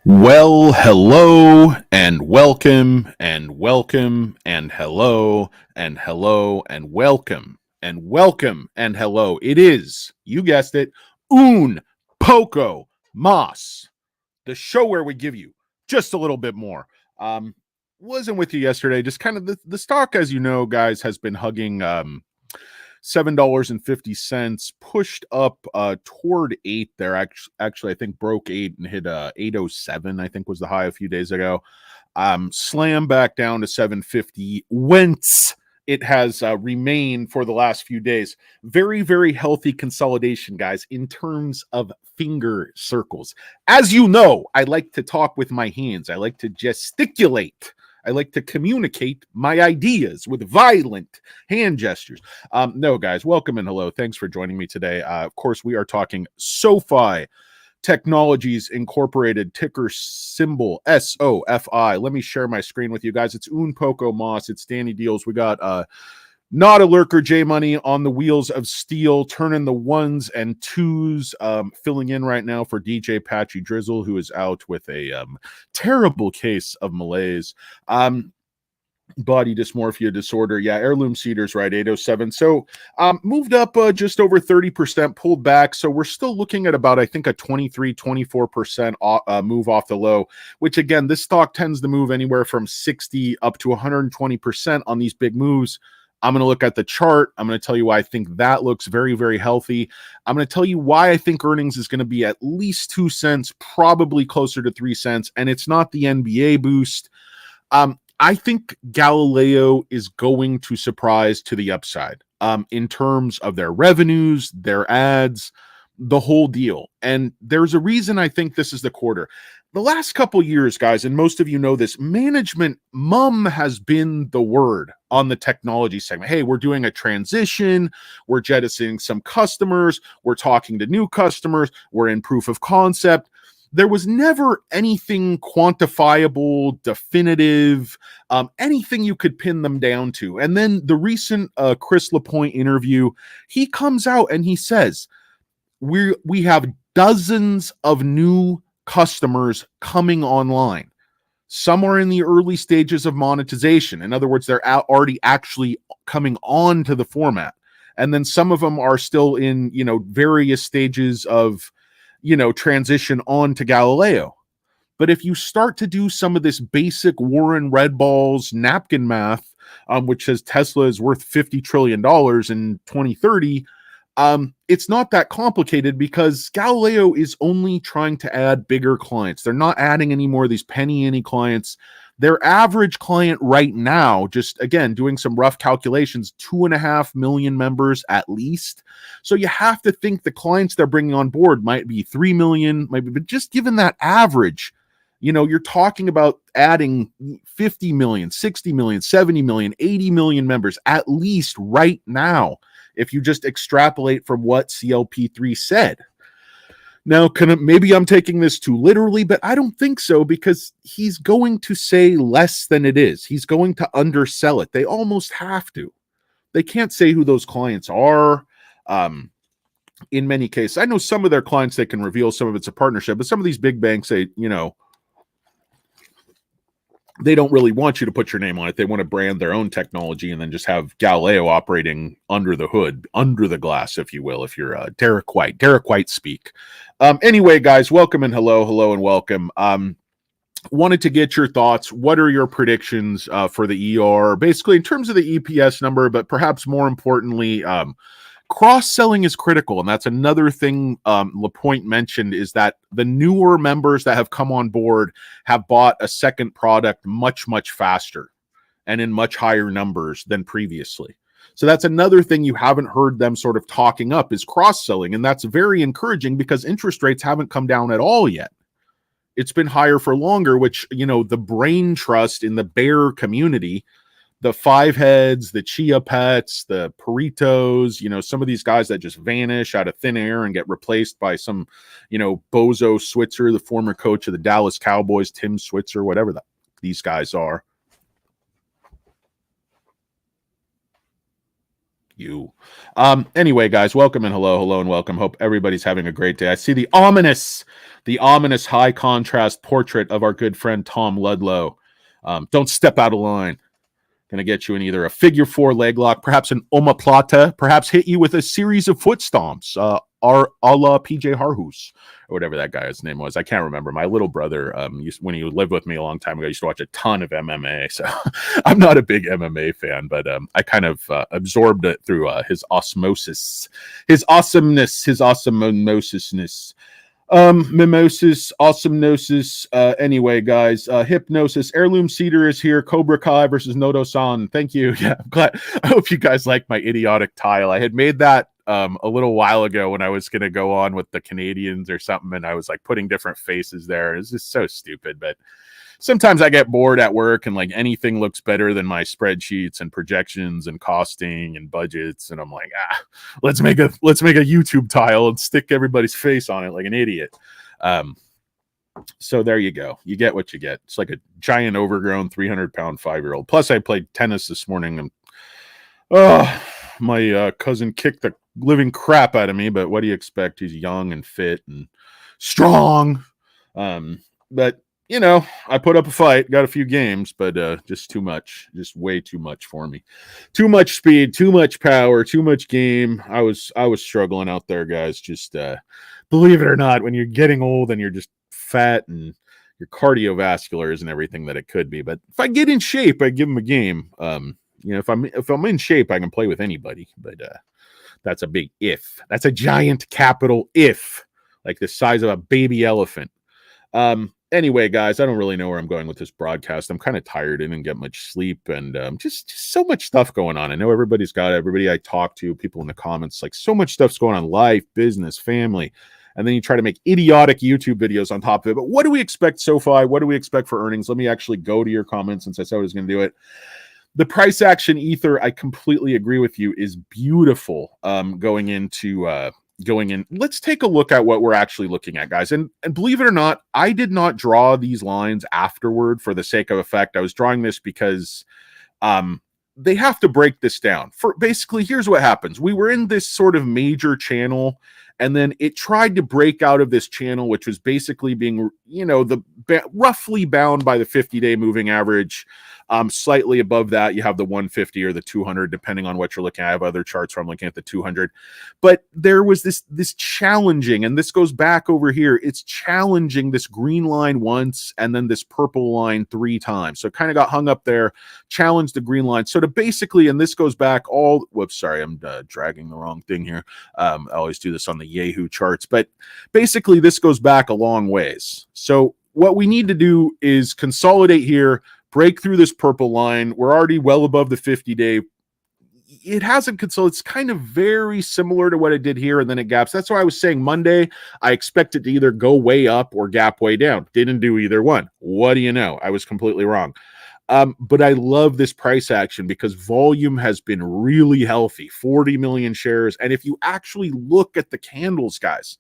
Well, hello and welcome and welcome and hello and hello and welcome and welcome and hello. It is, you guessed it, un poco mas, the show where we give you just a little bit more. Wasn't with you yesterday, just kind of the stock, as you know, guys, has been hugging $7.50, pushed up toward 8 there. Actually, I think broke 8 and hit 807, I think was the high a few days ago. Slam back down to 750, whence it has remained for the last few days. Very, very healthy consolidation, guys, in terms of finger circles. As you know, I like to talk with my hands. I like to gesticulate. I like to communicate my ideas with violent hand gestures. No, guys, welcome and hello. Thanks for joining me today. Of course, we are talking Sofi Technologies Incorporated, ticker symbol SOFI. Let me share my screen with you guys. It's Un Poco Mas. It's Danny Deals. We got not a lurker, J Money on the wheels of steel, turning the ones and twos, filling in right now for DJ Patchy Drizzle, who is out with a terrible case of malaise. Body dysmorphia disorder. Yeah, heirloom cedars, right? 807. So moved up just over 30%, pulled back. So we're still looking at about, I think, a 24% move off the low, which again, this stock tends to move anywhere from 60 up to 120% on these big moves. I'm going to look at the chart. I'm going to tell you why I think that looks very, very healthy. I'm going to tell you why I think earnings is going to be at least 2 cents, probably closer to 3 cents. And it's not the NBA boost. I think Galileo is going to surprise to the upside in terms of their revenues, their ads, the whole deal. And there's a reason I think this is the quarter. The last couple years, guys, and most of you know this, management mum has been the word on the technology segment. Hey, we're doing a transition. We're jettisoning some customers. We're talking to new customers. We're in proof of concept. There was never anything quantifiable, definitive, anything you could pin them down to. And then the recent Chris LaPointe interview, he comes out and he says, we have dozens of new customers coming online. Some are in the early stages of monetization. In other words, they're already actually coming on to the format. And then some of them are still in, various stages of, transition on to Galileo. But if you start to do some of this basic Warren Red Balls napkin math, which says Tesla is worth $50 trillion in 2030, it's not that complicated because Galileo is only trying to add bigger clients. They're not adding any more of these penny clients. Their average client right now, just again, doing some rough calculations, 2.5 million members at least. So you have to think the clients they're bringing on board might be 3 million, but just given that average, you're talking about adding 50 million, 60 million, 70 million, 80 million members at least right now, if you just extrapolate from what CLP3 said. Now, maybe I'm taking this too literally, but I don't think so because he's going to say less than it is. He's going to undersell it. They almost have to. They can't say who those clients are. In many cases, I know some of their clients, they can reveal some of it's a partnership, but some of these big banks say, they don't really want you to put your name on it. They want to brand their own technology and then just have Galileo operating under the hood, under the glass, if you will, if you're Derek White speak. Anyway, guys, welcome and hello and welcome. Wanted to get your thoughts. What are your predictions for the ER? Basically, in terms of the EPS number, but perhaps more importantly, cross-selling is critical, and that's another thing LaPointe mentioned, is that the newer members that have come on board have bought a second product much, much faster and in much higher numbers than previously. So that's another thing you haven't heard them sort of talking up is cross-selling, and that's very encouraging because interest rates haven't come down at all yet. It's been higher for longer, which, the brain trust in the bear community, the five heads, the chia pets, the Paritos, some of these guys that just vanish out of thin air and get replaced by some, Bozo Switzer, the former coach of the Dallas Cowboys, Tim Switzer, whatever these guys are. Anyway, guys, welcome and hello and welcome. Hope everybody's having a great day. I see the the ominous high contrast portrait of our good friend Tom Ludlow. Don't step out of line. Going to get you in either a figure four leg lock, perhaps an omoplata, perhaps hit you with a series of foot stomps, a la PJ Harhus, or whatever that guy's name was. I can't remember. My little brother, when he lived with me a long time ago, used to watch a ton of MMA. So I'm not a big MMA fan, but I kind of absorbed it through his osmosis, his awesomeness, his osmosisness. Mimosis, awesomeosis. Anyway, guys, hypnosis, heirloom cedar is here. Cobra Kai versus Nodo-san. Thank you. Yeah, I'm glad. I hope you guys like my idiotic tile. I had made that a little while ago when I was going to go on with the Canadians or something, and I was like putting different faces there. It's just so stupid, but sometimes I get bored at work and like anything looks better than my spreadsheets and projections and costing and budgets. And I'm like, let's make a YouTube tile and stick everybody's face on it like an idiot. So there you go. You get what you get. It's like a giant overgrown 300-pound 5-year-old. Plus I played tennis this morning and my cousin kicked the living crap out of me, but what do you expect? He's young and fit and strong. But you know, I put up a fight, got a few games, but just too much, just way too much for me. Too much speed, too much power, too much game. I was struggling out there, guys. Just believe it or not, when you're getting old and you're just fat and your cardiovascular isn't everything that it could be. But if I get in shape, I give them a game. You know, if I'm in shape, I can play with anybody. But that's a big if. That's a giant capital if, like the size of a baby elephant. Anyway, guys, I don't really know where I'm going with this broadcast. I'm kind of tired. I didn't get much sleep and just so much stuff going on. I know everybody I talk to, people in the comments, like so much stuff's going on, life, business, family. And then you try to make idiotic YouTube videos on top of it. But what do we expect, Sofi? What do we expect for earnings? Let me actually go to your comments since I said I was going to do it. The price action ether, I completely agree with you, is beautiful going in. Let's take a look at what we're actually looking at, guys. And believe it or not, I did not draw these lines afterward for the sake of effect. I was drawing this because they have to break this down. For basically, here's what happens. We were in this sort of major channel, and then it tried to break out of this channel, which was basically being, you know, roughly bound by the 50-day moving average. Slightly above that, you have the 150 or the 200, depending on what you're looking at. I have other charts where I'm looking at the 200. But there was this challenging, and this goes back over here. It's challenging this green line once and then this purple line 3 times. So it kind of got hung up there, challenged the green line. So to basically, and this goes back sorry, I'm dragging the wrong thing here. I always do this on the Yahoo charts. But basically, this goes back a long ways. So what we need to do is consolidate here, break through this purple line. We're already well above the 50-day. It hasn't consolidated. It's kind of very similar to what it did here, and then it gaps. That's why I was saying Monday, I expect it to either go way up or gap way down. Didn't do either one. What do you know? I was completely wrong. But I love this price action because volume has been really healthy, 40 million shares. And if you actually look at the candles, guys,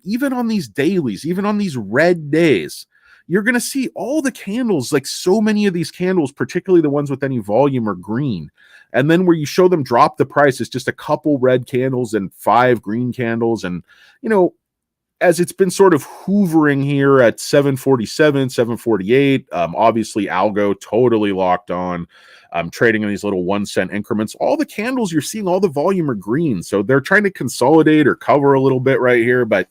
even on these dailies, even on these red days, you're going to see all the candles, like so many of these candles, particularly the ones with any volume, are green. And then where you show them drop the price, it's just a couple red candles and 5 green candles. And, you know, as it's been sort of hoovering here at 747, 748, obviously algo totally locked on, trading in these little 1-cent increments. All the candles you're seeing, all the volume are green. So they're trying to consolidate or cover a little bit right here, but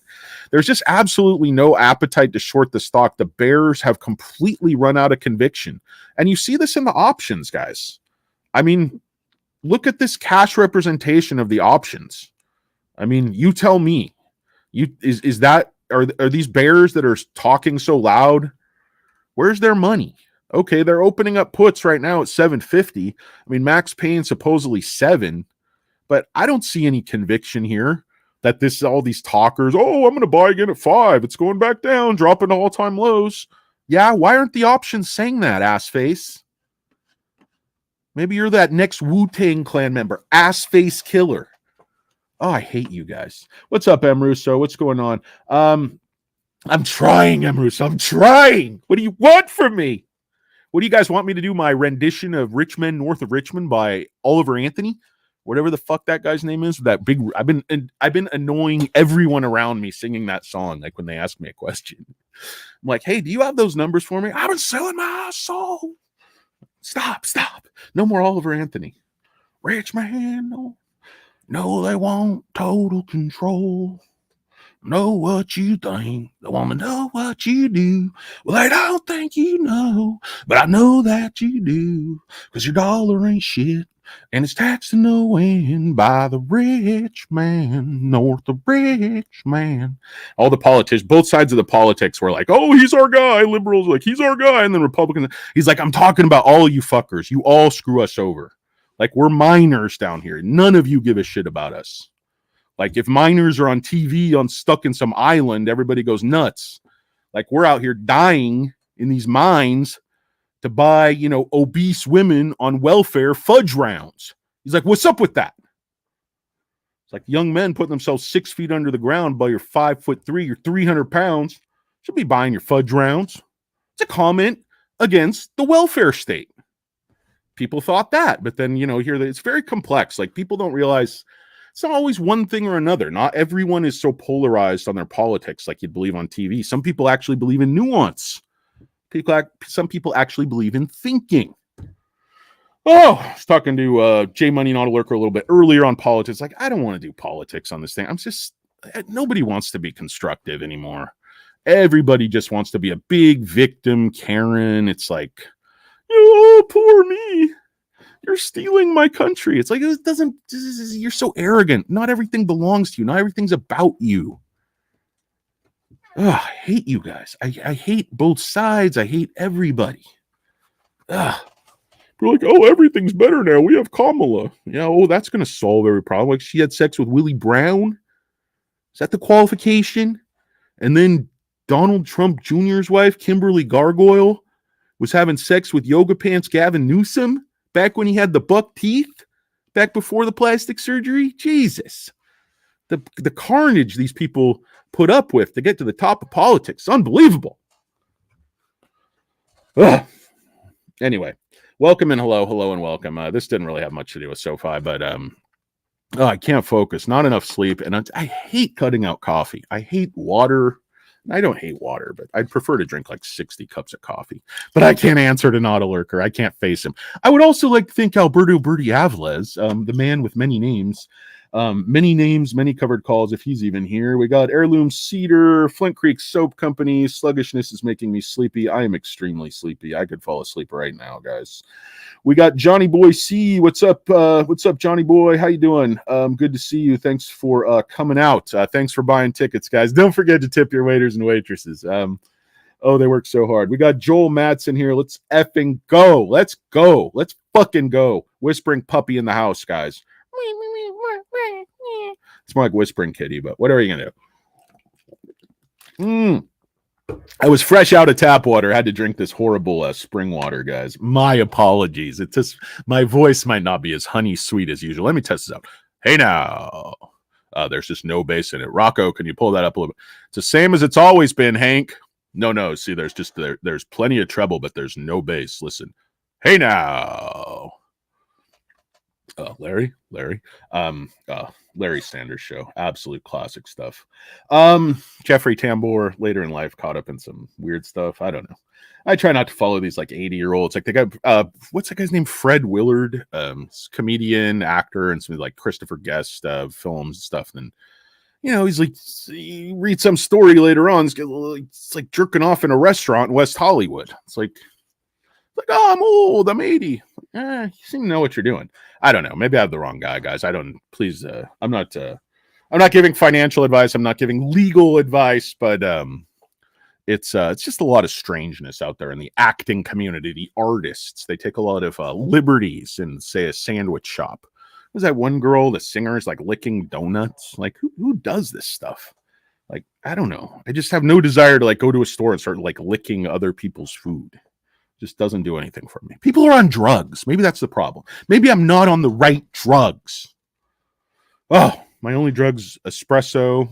there's just absolutely no appetite to short the stock. The bears have completely run out of conviction. And you see this in the options, guys. I mean, look at this cash representation of the options. I mean, you tell me. Are these bears that are talking so loud? Where's their money? Okay, they're opening up puts right now at 750. I mean, Max Payne supposedly 7, but I don't see any conviction here that this is all these talkers. Oh, I'm going to buy again at 5. It's going back down, dropping to all-time lows. Yeah, why aren't the options saying that, ass face? Maybe you're that next Wu-Tang Clan member, ass face killer. Oh, I hate you guys. What's up, M. Russo? What's going on? I'm trying, M. Russo. I'm trying. What do you want from me? What do you guys want me to do? My rendition of Rich Men North of Richmond by Oliver Anthony? whatever the fuck that guy's name is. That big. I've been annoying everyone around me singing that song. Like when they ask me a question, I'm like, hey, do you have those numbers for me? I've been selling my soul. Stop. No more Oliver Anthony. Rich man, no, they want total control. Know what you think. They want to know what you do. Well, they don't think you know, but I know that you do. Because your dollar ain't shit, and it's taxed to no end by the rich man, north the rich man. All the politicians, both sides of the politics were like, oh, he's our guy. Liberals like, he's our guy. And then Republicans, he's like, I'm talking about all you fuckers. You all screw us over. Like, we're minors down here. None of you give a shit about us. Like, if minors are on TV stuck in some island, everybody goes nuts. Like, we're out here dying in these mines to buy, obese women on welfare fudge rounds. He's like, what's up with that? It's like young men putting themselves 6 feet under the ground by your 5'3", you're 300 pounds. Should be buying your fudge rounds. It's a comment against the welfare state. People thought that, but then, here it's very complex. Like, people don't realize it's not always one thing or another. Not everyone is so polarized on their politics like you'd believe on TV. Some people actually believe in nuance. Some people actually believe in thinking. Oh, I was talking to J Money Not a Lurker a little bit earlier on politics. Like, I don't want to do politics on this thing. Nobody wants to be constructive anymore. Everybody just wants to be a big victim, Karen. It's like, oh, poor me. You're stealing my country. It's like, you're so arrogant. Not everything belongs to you. Not everything's about you. Ugh, I hate you guys. I hate both sides. I hate everybody. Ugh. We're like, oh, everything's better now. We have Kamala. Yeah, that's going to solve every problem. Like, she had sex with Willie Brown. Is that the qualification? And then Donald Trump Jr.'s wife, Kimberly Gargoyle, was having sex with Yoga Pants Gavin Newsom back when he had the buck teeth, back before the plastic surgery. Jesus. The carnage these people put up with to get to the top of politics. Unbelievable. Ugh. Anyway, welcome and hello and welcome. This didn't really have much to do with Sofi, but I can't focus. Not enough sleep, and I hate cutting out coffee. I hate water. I don't hate water, but I'd prefer to drink like 60 cups of coffee. But I can't answer to Not a Lurker. I can't face him. I would also like to thank Alberto Berti Avles, the man with many names. Many covered calls, if he's even here. We got Heirloom Cedar, Flint Creek Soap Company. Sluggishness is making me sleepy. I am extremely sleepy. I could fall asleep right now, guys. We got Johnny Boy C. What's up, Johnny Boy? How you doing? Good to see you. Thanks for coming out. Thanks for buying tickets, guys. Don't forget to tip your waiters and waitresses. They work so hard. We got Joel Madsen here. Let's effing go. Let's go. Let's fucking go. Whispering puppy in the house, guys. It's more like Whispering Kitty, but what are you gonna do? I was fresh out of tap water. I had to drink this horrible spring water, guys. My apologies. It's just my voice might not be as honey sweet as usual. Let me test this out. Hey now. There's just no bass in it. Rocco, can you pull that up a little bit? It's the same as it's always been, Hank. No. See, there's plenty of treble, but there's no bass. Listen. Hey now. Larry Sanders Show, absolute classic stuff. Jeffrey Tambor later in life caught up in some weird stuff. I don't know. I try not to follow these like 80-year-olds. Like the guy, what's that guy's name? Fred Willard, comedian, actor, and some like Christopher Guest films and stuff. And he's like, you read some story later on. It's like jerking off in a restaurant in West Hollywood. It's like, oh, I'm old. I'm 80. You seem to know what you're doing. I don't know. Maybe I have the wrong guy, guys. Please. I'm not giving financial advice. I'm not giving legal advice, but it's just a lot of strangeness out there in the acting community. The artists, they take a lot of liberties in, say, a sandwich shop. Was that one girl, the singer, is like licking donuts? Like, who does this stuff? Like, I don't know. I just have no desire to like go to a store and start like licking other people's food. Just doesn't do anything for me. People are on drugs. Maybe that's the problem. Maybe I'm not on the right drugs. Oh, my only drugs, espresso,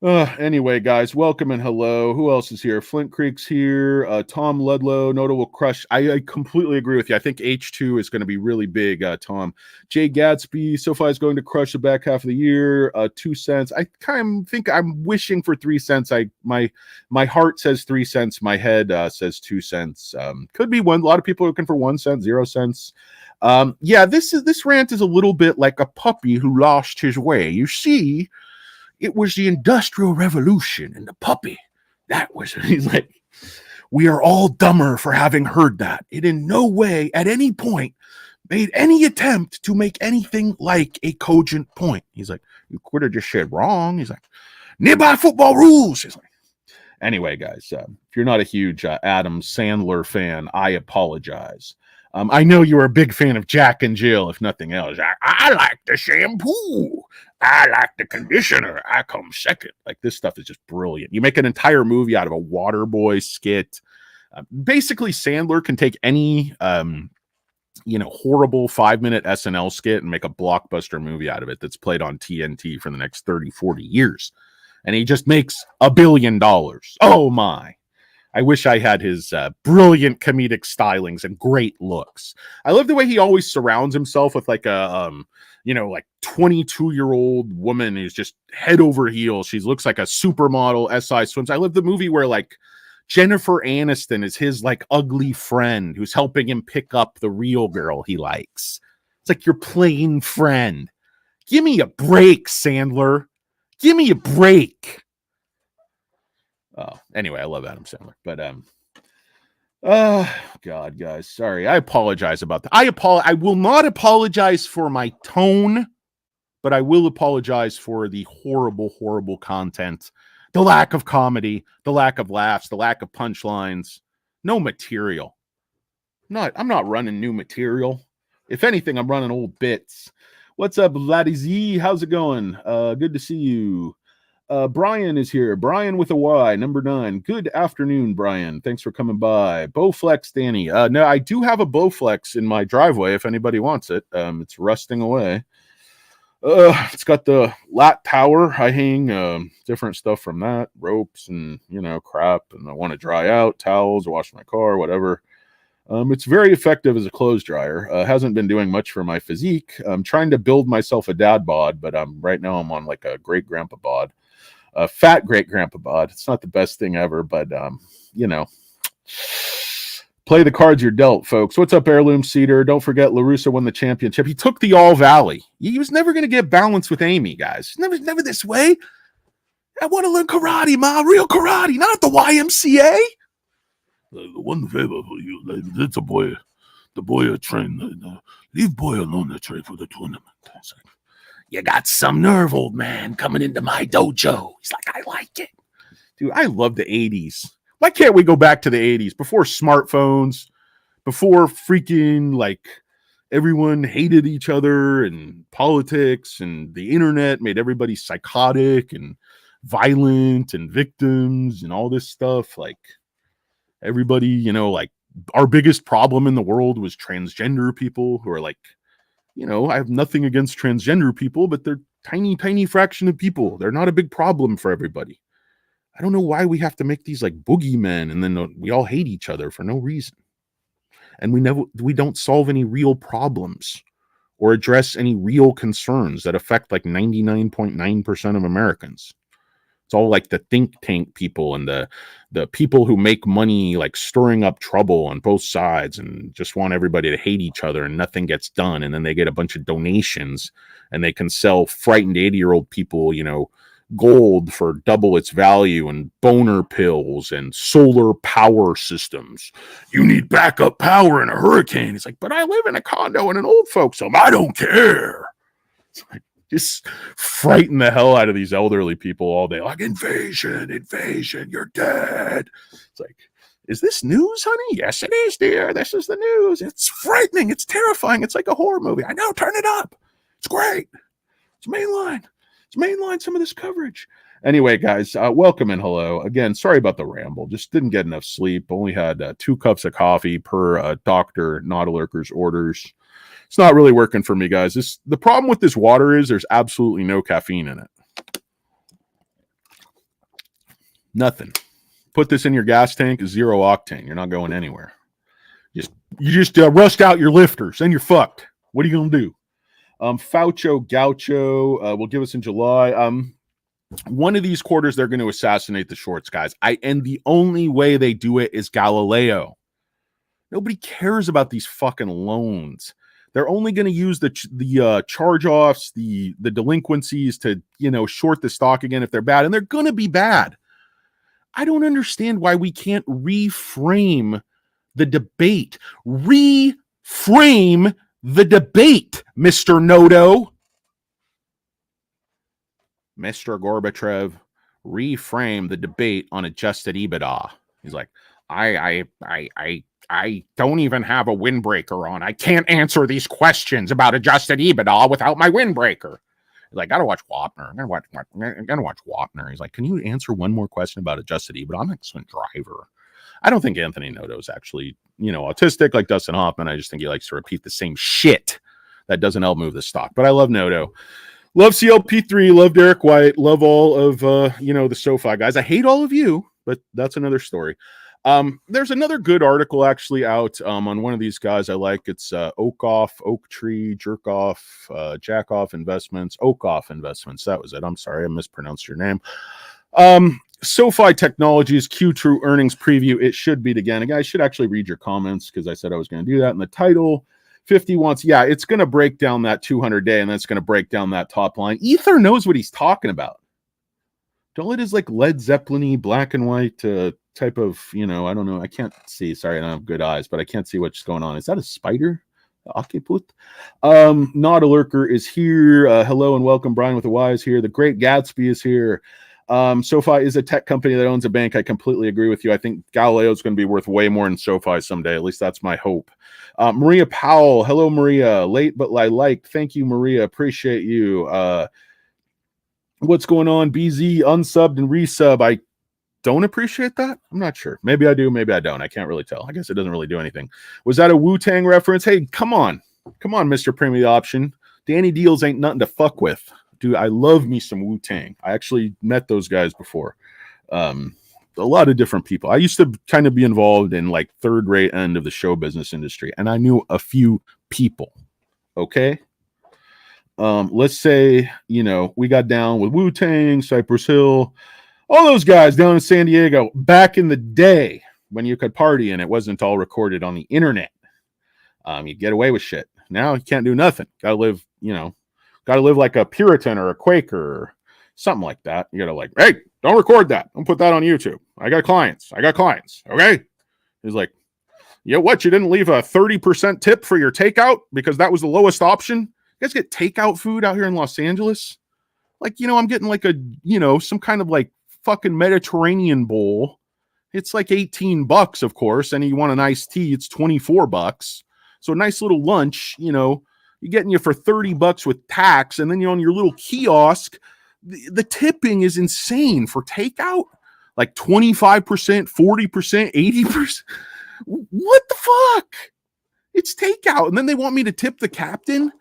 Anyway, guys, welcome and hello. Who else is here? Flint Creek's here. Tom Ludlow, Notable Crush. I completely agree with you. I think H2 is going to be really big, Tom. Jay Gatsby, SoFi is going to crush the back half of the year. 2 cents. I kind of think I'm wishing for 3 cents. My heart says 3 cents. My head says 2 cents. Could be one. A lot of people are looking for 1 cent, 0 cents. Yeah, this rant is a little bit like a puppy who lost his way. You see, it was the Industrial Revolution and the puppy. That was, he's like, we are all dumber for having heard that. It in no way at any point made any attempt to make anything like a cogent point. He's like, you could have just said wrong. He's like, nearby football rules. He's like, anyway, guys, if you're not a huge Adam Sandler fan, I apologize. I know you were a big fan of Jack and Jill, if nothing else. I like the shampoo. I like the conditioner. I come second. Like, this stuff is just brilliant. You make an entire movie out of a Waterboy skit. Basically, Sandler can take any, horrible 5-minute SNL skit and make a blockbuster movie out of it that's played on TNT for the next 30, 40 years. And he just makes $1 billion. Oh, my. I wish I had his brilliant comedic stylings and great looks. I love the way he always surrounds himself with like a, 22-year-old woman who's just head over heels. She looks like a supermodel SI swims. I love the movie where like Jennifer Aniston is his like ugly friend who's helping him pick up the real girl he likes. It's like your plain friend. Give me a break, Sandler. Give me a break. Oh, anyway, I love Adam Sandler, but God, guys, sorry. I apologize about that. I will not apologize for my tone, but I will apologize for the horrible, horrible content, the lack of comedy, the lack of laughs, the lack of punchlines, no material. I'm not running new material. If anything, I'm running old bits. What's up, Vladdy Z? How's it going? Good to see you. Brian is here. Brian with a Y, number 9. Good afternoon, Brian. Thanks for coming by. Bowflex Danny. No, I do have a Bowflex in my driveway if anybody wants it. It's rusting away. It's got the lat tower. I hang different stuff from that, ropes and, crap. And I want to dry out, towels, wash my car, whatever. It's very effective as a clothes dryer. Hasn't been doing much for my physique. I'm trying to build myself a dad bod, but right now I'm on like a great grandpa bod. Fat great grandpa bod. It's not the best thing ever, but play the cards you're dealt, folks. What's up, Heirloom Cedar? Don't forget LaRussa won the championship. He took the All Valley. He was never going to get balanced with Amy, guys. Never this way. I want to learn karate, ma. Real karate, not at the YMCA. One favor for you, ladies. It's a boy. The boy trained. Leave boy alone to train for the tournament. It's like, you got some nerve, old man, coming into my dojo. He's like, I like it. Dude, I love the 80s. Why can't we go back to the 80s? Before smartphones, before freaking, like, everyone hated each other and politics and the internet made everybody psychotic and violent and victims and all this stuff. Like, everybody, like, our biggest problem in the world was transgender people who are like, I have nothing against transgender people, but they're tiny, tiny fraction of people. They're not a big problem for everybody. I don't know why we have to make these like boogeymen and then we all hate each other for no reason. And we don't solve any real problems or address any real concerns that affect like 99.9% of Americans. It's all like the think tank people and the people who make money, like stirring up trouble on both sides and just want everybody to hate each other and nothing gets done. And then they get a bunch of donations and they can sell frightened 80-year-old people, gold for double its value and boner pills and solar power systems. You need backup power in a hurricane. It's like, but I live in a condo in an old folks home. I don't care. It's like, just frighten the hell out of these elderly people all day. Like, invasion, you're dead. It's like, is this news, honey? Yes, it is, dear. This is the news. It's frightening. It's terrifying. It's like a horror movie. I know. Turn it up. It's great. It's mainline. Some of this coverage. Anyway, guys, welcome and hello. Again, sorry about the ramble. Just didn't get enough sleep. Only had 2 cups of coffee per Dr. Nautilurker's orders. It's not really working for me, guys. The problem with this water is there's absolutely no caffeine in it. Nothing. Put this in your gas tank, 0 octane. You're not going anywhere. You just rust out your lifters and you're fucked. What are you going to do? Faucho Gaucho will give us in July. One of these quarters, they're going to assassinate the shorts, guys. And the only way they do it is Galileo. Nobody cares about these fucking loans. They're only going to use the charge-offs, the delinquencies to, short the stock again if they're bad. And they're going to be bad. I don't understand why we can't reframe the debate. Reframe the debate, Mr. Noto. Mr. Gorbachev, reframe the debate on adjusted EBITDA. He's like, I don't even have a windbreaker on. I can't answer these questions about adjusted EBITDA without my windbreaker. He's like, gotta watch Wapner. I'm gonna watch Wapner. He's like, can you answer one more question about adjusted EBITDA? I'm an excellent driver. I don't think Anthony Noto is actually, autistic like Dustin Hoffman. I just think he likes to repeat the same shit that doesn't help move the stock. But I love Noto. Love CLP3, love Derek White, love all of, the SoFi guys. I hate all of you, but that's another story. There's another good article actually out on one of these guys I like. It's Oak Tree, Jackoff Investments, Oak Investments. That was it. I'm sorry, I mispronounced your name. SoFi Technologies Q2 earnings preview. It should beat again. Guys, should actually read your comments because I said I was going to do that in the title. 50 wants, it's going to break down that 200-day, and that's going to break down that top line. Ether knows what he's talking about. Don't let his Led Zeppelin-y black and white type of, I don't know. I can't see. Sorry, I don't have good eyes, but I can't see what's going on. Is that a spider? Occiput? Not a lurker is here. Hello and welcome. Brian with the Y is here. The Great Gatsby is here. SoFi is a tech company that owns a bank. I completely agree with you. I think Galileo is going to be worth way more than SoFi someday. At least that's my hope. Maria Powell. Hello, Maria. Late, but I liked. Thank you, Maria. Appreciate you. What's going on? BZ unsubbed and resub. I don't appreciate that. I'm not sure. Maybe I do. Maybe I don't. I can't really tell. I guess it doesn't really do anything. Was that a Wu-Tang reference? Hey, come on. Come on, Mr. Premium Option. Danny Deals ain't nothing to fuck with. Dude, I love me some Wu-Tang. I actually met those guys before. A lot of different people. I used to kind of be involved in third-rate end of the show business industry, and I knew a few people. Okay? Let's say, we got down with Wu-Tang, Cypress Hill, all those guys down in San Diego back in the day when you could party and it wasn't all recorded on the internet. You get away with shit. Now you can't do nothing. Gotta live like a Puritan or a Quaker or something like that. You gotta hey, don't record that. Don't put that on YouTube. I got clients. Okay? He's like, what? You didn't leave a 30% tip for your takeout because that was the lowest option? You guys get takeout food out here in Los Angeles? I'm getting some kind of fucking Mediterranean bowl. It's $18, of course. And you want an iced tea, it's $24. So a nice little lunch, you're getting you for $30 with tax, and then you're on your little kiosk. The tipping is insane for takeout. 25%, 40%, 80%. What the fuck? It's takeout. And then they want me to tip the captain?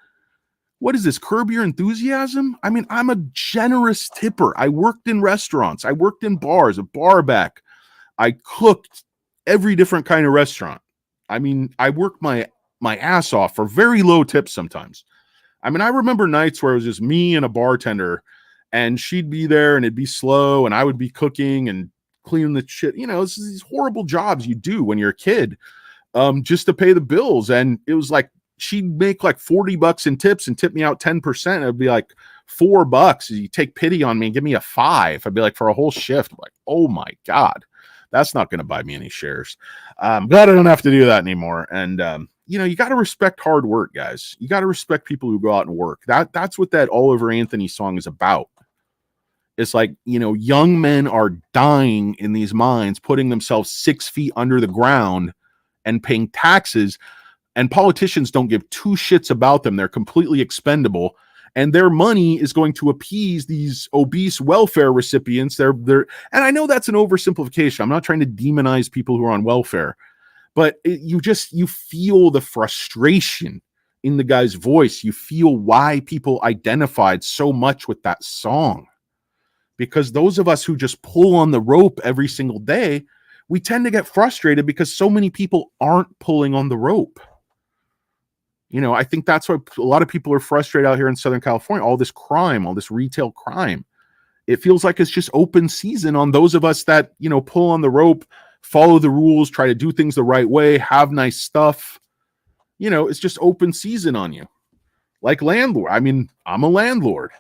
What is this? Curb Your Enthusiasm? I mean, I'm a generous tipper. I worked in restaurants. I worked in bars, a bar back. I cooked every different kind of restaurant. I mean, I worked my ass off for very low tips sometimes. I mean, I remember nights where it was just me and a bartender, and she'd be there and it'd be slow, and I would be cooking and cleaning the shit. It's these horrible jobs you do when you're a kid, just to pay the bills. And it was she'd make $40 in tips and tip me out 10%. It'd be $4. You take pity on me and give me a $5. I'd be for a whole shift. Oh my God, that's not going to buy me any shares. Glad I don't have to do that anymore. And, you got to respect hard work, guys. You got to respect people who go out and work. That's what that Oliver Anthony song is about. It's young men are dying in these mines, putting themselves 6 feet under the ground and paying taxes. And politicians don't give two shits about them. They're completely expendable. And their money is going to appease these obese welfare recipients. And I know that's an oversimplification. I'm not trying to demonize people who are on welfare. But you feel the frustration in the guy's voice. You feel why people identified so much with that song. because those of us who just pull on the rope every single day, we tend to get frustrated because so many people aren't pulling on the rope. You know, I think that's why a lot of people are frustrated out here in Southern California, all this crime, all this retail crime. It feels like it's just open season on those of us that, you know, pull on the rope, follow the rules, try to do things the right way, have nice stuff. You know, it's just open season on you. Like landlord. I mean, I'm a landlord.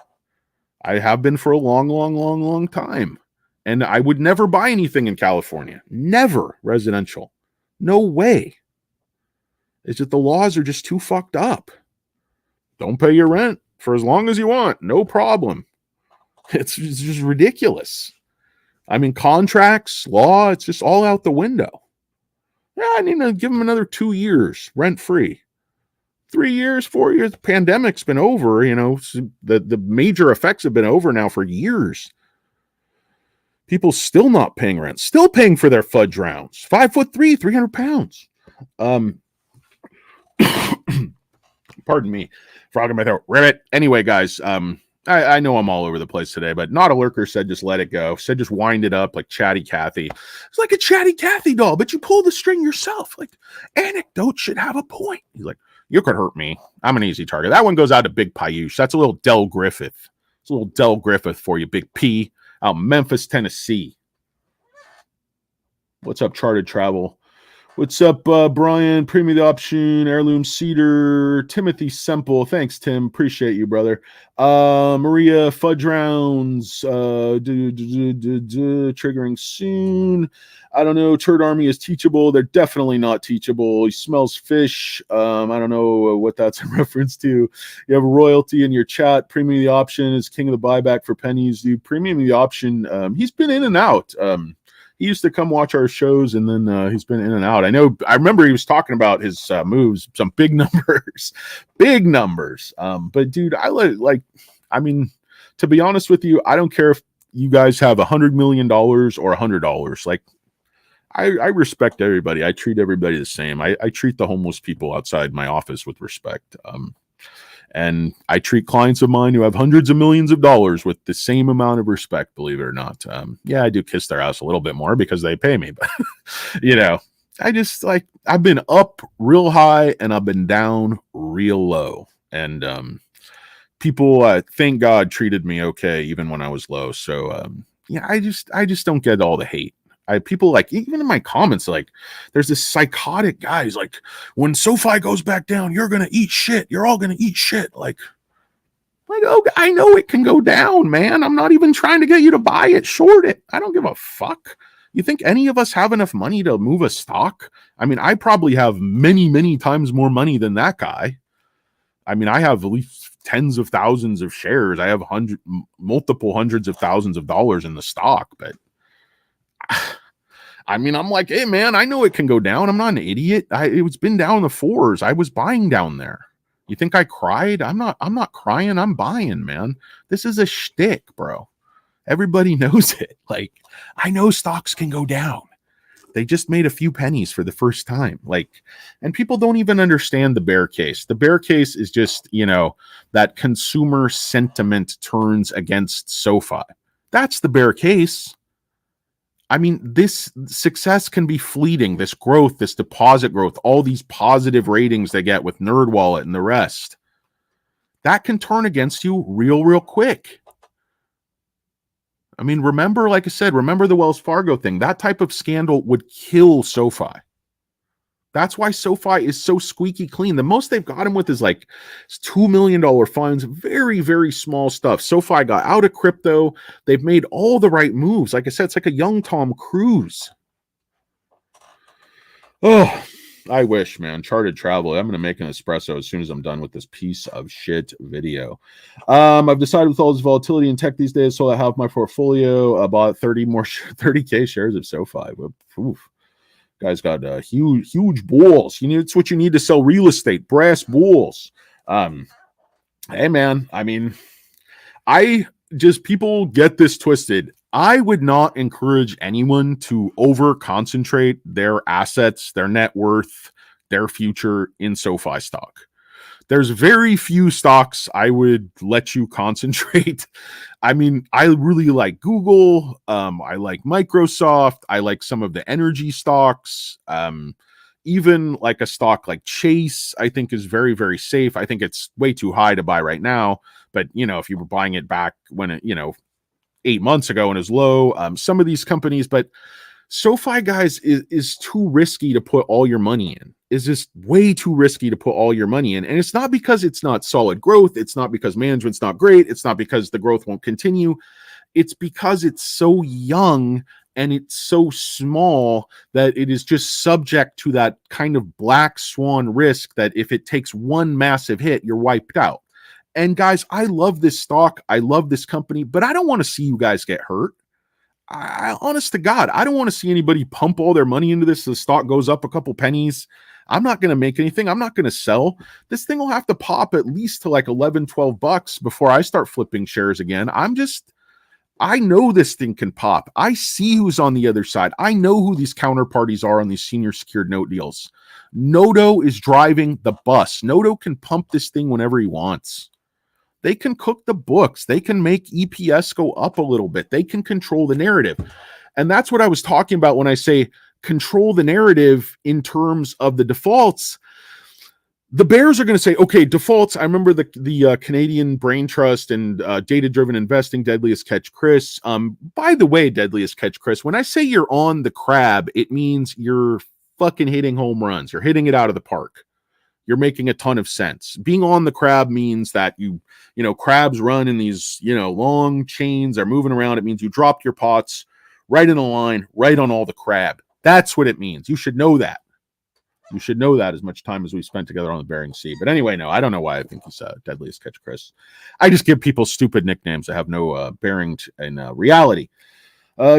I have been for a long time. And I would never buy anything in California. Never residential. No way. It's just the laws are just too fucked up. Don't pay your rent for as long as you want. No problem. It's just ridiculous. I mean, contracts, law, it's just all out the window. Yeah, I need to give them another 2 years rent-free. 3 years, 4 years. The pandemic's been over, you know. The major effects have been over now for years. People still not paying rent, still paying for their fudge rounds. 5'3", 300 pounds. Pardon me, frog in my throat. Ribbit. Anyway, guys, I know I'm all over the place today, but Not a Lurker said just let it go. Said just wind it up like Chatty Cathy. It's like a Chatty Cathy doll, but you pull the string yourself. Like, anecdote should have a point. He's like, you could hurt me. I'm an easy target. That one goes out to Big Payush. That's a little Del Griffith. It's a little Del Griffith for you, Big P, out Memphis, Tennessee. What's up, Chartered Travel? What's up, Brian? Premium the Option, Heirloom Cedar, Timothy Semple. Thanks, Tim. Appreciate you, brother. Maria Fudge Rounds. Triggering soon. I don't know. Turd Army is teachable. They're definitely not teachable. He smells fish. I don't know what that's in reference to. You have a royalty in your chat. Premium the Option is king of the buyback for pennies, dude. Premium the Option. He's been in and out. He used to come watch our shows, and then he's been in and out. I remember he was talking about his moves, some big numbers, big numbers. But dude, I mean, to be honest with you, I don't care if you guys have $100 million or $100. Like, I respect everybody. I treat everybody the same. I treat the homeless people outside my office with respect. And I treat clients of mine who have hundreds of millions of dollars with the same amount of respect, believe it or not. Yeah, I do kiss their ass a little bit more because they pay me. But, you know, I just I've been up real high and I've been down real low. And people, thank God, treated me okay even when I was low. So, yeah, I just don't get all the hate. People like, even in my comments, like, there's this psychotic guy who's like, when SoFi goes back down, you're gonna eat shit. You're all gonna eat shit. Like, oh, I know it can go down, man. I'm not even trying to get you to buy it, short it. I don't give a fuck. You think any of us have enough money to move a stock? I mean, I probably have many times more money than that guy. I mean, I have at least tens of thousands of shares. I have multiple hundreds of thousands of dollars in the stock, but I mean, I'm like, hey, man, I know it can go down. I'm not an idiot. It's been down in the fours. I was buying down there. You think I cried? I'm not crying. I'm buying, man. This is a shtick, bro. Everybody knows it. Like, I know stocks can go down. They just made a few pennies for the first time. Like, and people don't even understand the bear case. The bear case is just, you know, that consumer sentiment turns against SoFi. That's the bear case. I mean, this success can be fleeting, this growth, this deposit growth, all these positive ratings they get with NerdWallet and the rest. That can turn against you real quick. I mean, remember, like I said, remember the Wells Fargo thing. That type of scandal would kill SoFi. That's why SoFi is so squeaky clean. The most they've got him with is like $2 million fines, very small stuff. SoFi got out of crypto. They've made all the right moves. Like I said, it's like a young Tom Cruise. Oh, I wish, man. Chartered Travel. I'm going to make an espresso as soon as I'm done with this piece of shit video. I've decided with all this volatility in tech these days, so I have my portfolio. I bought 30K shares of SoFi. Oof. Guy's got huge balls. It's what you need to sell real estate, brass balls. Hey, man, I mean, people get this twisted. I would not encourage anyone to over concentrate their assets, their net worth, their future in SoFi stock. There's very few stocks I would let you concentrate. I mean, I really like Google. I like Microsoft. I like some of the energy stocks. Even like a stock like Chase, I think is very, very safe. I think it's way too high to buy right now. But, if you were buying it back when it, 8 months ago and is low, some of these companies, but SoFi, guys, is too risky to put all your money in. Is just way too risky to put all your money in. And it's not because it's not solid growth. It's not because management's not great. It's not because the growth won't continue. It's because it's so young and it's so small that it is just subject to that kind of black swan risk that if it takes one massive hit, you're wiped out. And guys, I love this stock. I love this company, but I don't want to see you guys get hurt. Honest to God, I don't want to see anybody pump all their money into this. The stock goes up a couple pennies. I'm not going to make anything. I'm not going to sell. This thing will have to pop at least to like 11, 12 bucks before I start flipping shares again. I know this thing can pop. I see who's on the other side. I know who these counterparties are on these senior secured note deals. Noto is driving the bus. Noto can pump this thing whenever he wants. They can cook the books. They can make EPS go up a little bit. They can control the narrative. And that's what I was talking about when I say control the narrative in terms of the defaults. The bears are going to say, okay, defaults. I remember the Canadian Brain Trust and Data-Driven Investing, Deadliest Catch Chris. By the way, Deadliest Catch Chris, when I say you're on the crab, it means you're fucking hitting home runs. You're hitting it out of the park. You're making a ton of sense. Being on the crab means that crabs run in these, long chains. They're moving around. It means you dropped your pots right in a line, right on all the crab. That's what it means. You should know that. You should know that as much time as we spent together on the Bering Sea. But anyway, no, I don't know why I think he's Deadliest Catch Chris. I just give people stupid nicknames that have no bearing in reality.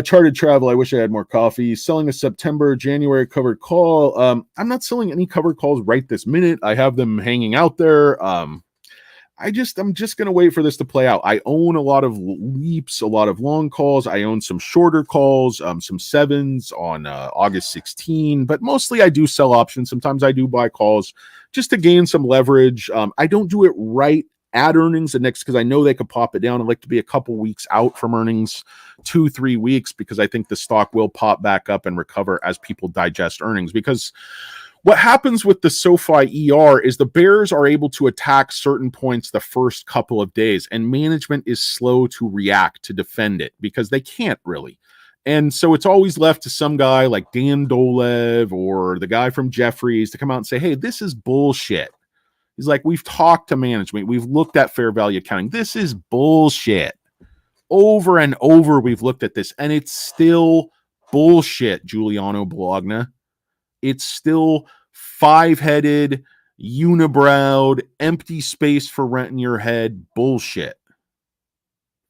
Charted Travel, I wish I had more coffee. Selling a September, January covered call. I'm not selling any covered calls right this minute. I have them hanging out there. I'm just going to wait for this to play out. I own a lot of leaps, a lot of long calls. I own some shorter calls, some sevens on August 16, but mostly I do sell options. Sometimes I do buy calls just to gain some leverage. I don't do it right at earnings the next because I know they could pop it down. I'd like to be a couple weeks out from earnings, 2-3 weeks, because I think the stock will pop back up and recover as people digest earnings. Because what happens with the SoFi ER is the bears are able to attack certain points the first couple of days, and management is slow to react to defend it because they can't really. And so it's always left to some guy like Dan Dolev or the guy from Jefferies to come out and say, hey, this is bullshit. He's like, we've talked to management. We've looked at fair value accounting. This is bullshit. Over and over, we've looked at this, and it's still bullshit, Giuliano Bologna. It's still five-headed, unibrowed, empty space for rent in your head bullshit.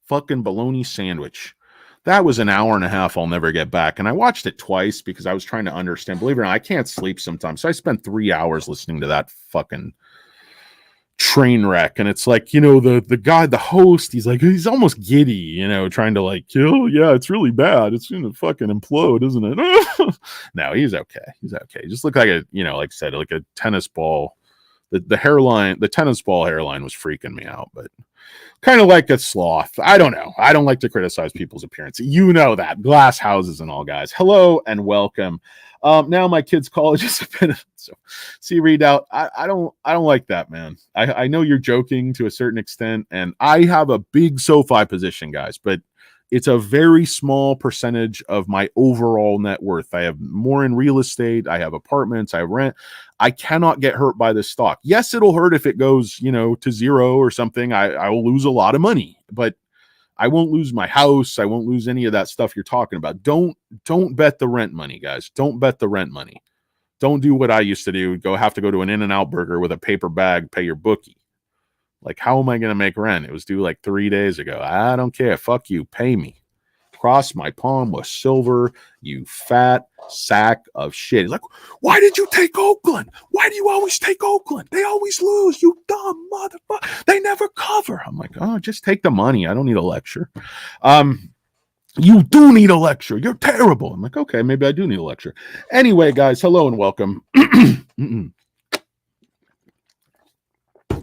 Fucking bologna sandwich. That was an hour and a half I'll never get back. And I watched it twice because I was trying to understand. Believe it or not, I can't sleep sometimes. So I spent 3 hours listening to that fucking train wreck. And it's like, the guy, the host, he's almost giddy, trying to yeah, it's really bad. It's going to fucking implode, isn't it? No, he's okay. He's okay. He just looked like like I said, like a tennis ball. The hairline, the tennis ball hairline was freaking me out, but kind of like a sloth. I don't know. I don't like to criticize people's appearance. You know that. Glass houses and all, guys. Hello and welcome. Now my kid's college is so see readout. I don't like that, man. I know you're joking to a certain extent, and I have a big SoFi position, guys, but it's a very small percentage of my overall net worth. I have more in real estate. I have apartments. I have rent. I cannot get hurt by this stock. Yes, it'll hurt if it goes, to zero or something. I will lose a lot of money, but I won't lose my house. I won't lose any of that stuff you're talking about. Don't bet the rent money, guys. Don't bet the rent money. Don't do what I used to do. Have to go to an In-N-Out burger with a paper bag, pay your bookie. Like, how am I going to make rent? It was due like 3 days ago. I don't care. Fuck you. Pay me. Cross my palm with silver, you fat sack of shit. He's like, why did you take Oakland? Why do you always take Oakland? They always lose, you dumb motherfucker. They never cover. I'm like, oh, just take the money. I don't need a lecture. You do need a lecture. You're terrible. I'm like, okay, maybe I do need a lecture. Anyway, guys, hello and welcome.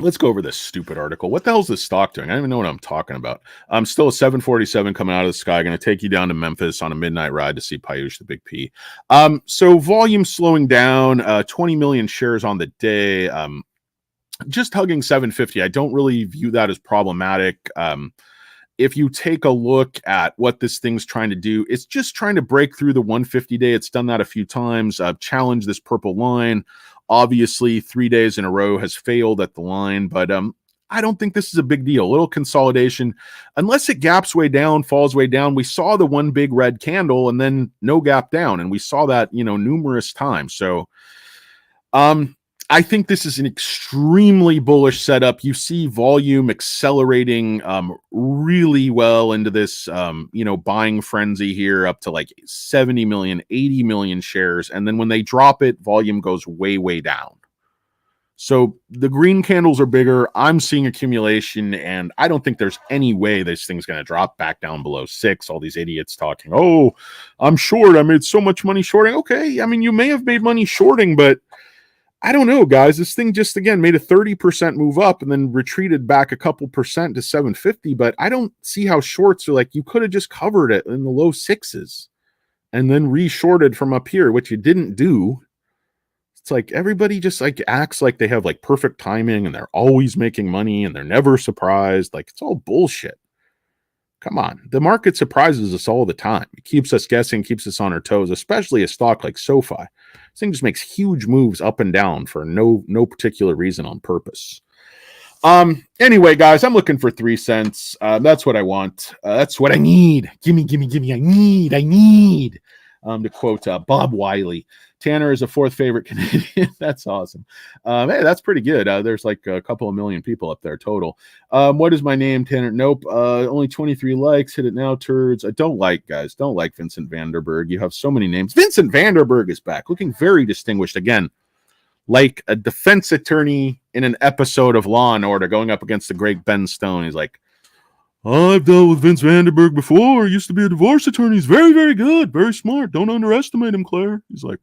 Let's go over this stupid article. What the hell is this stock doing? I don't even know what I'm talking about. I'm still a 747 coming out of the sky. Going to take you down to Memphis on a midnight ride to see Piyush the Big P. So volume slowing down, 20 million shares on the day. Just hugging 750. I don't really view that as problematic. If you take a look at what this thing's trying to do, it's just trying to break through the 150 day. It's done that a few times. Challenge this purple line. Obviously, 3 days in a row has failed at the line, but I don't think this is a big deal. A little consolidation, unless it gaps way down, falls way down. We saw the one big red candle and then no gap down, and we saw that, numerous times. So, I think this is an extremely bullish setup. You see volume accelerating really well into this, buying frenzy here up to like 70 million, 80 million shares. And then when they drop it, volume goes way, way down. So the green candles are bigger. I'm seeing accumulation, and I don't think there's any way this thing's going to drop back down below 6. All these idiots talking, oh, I'm short. I made so much money shorting. Okay, I mean, you may have made money shorting, but I don't know, guys. This thing just, again, made a 30% move up and then retreated back a couple percent to 750. But I don't see how shorts are like, you could have just covered it in the low 6s and then re-shorted from up here, which you didn't do. It's like everybody just like acts like they have like perfect timing and they're always making money and they're never surprised. Like, it's all bullshit. Come on. The market surprises us all the time. It keeps us guessing, keeps us on our toes, especially a stock like SoFi. This thing just makes huge moves up and down for no particular reason on purpose. Anyway, guys, I'm looking for 3 cents. That's what I want. That's what I need. Gimme. I need. To quote Bob Wiley. Tanner is a 4th favorite Canadian. That's awesome. Hey, that's pretty good. There's like a couple of million people up there total. What is my name, Tanner? Nope. Only 23 likes. Hit it now, turds. I don't like, guys. Don't like Vincent Vanderberg. You have so many names. Vincent Vanderberg is back, looking very distinguished again, like a defense attorney in an episode of Law and Order, going up against the great Ben Stone. He's like, I've dealt with Vince Vanderberg before. He used to be a divorce attorney. He's very, very good. Very smart. Don't underestimate him, Claire. He's like,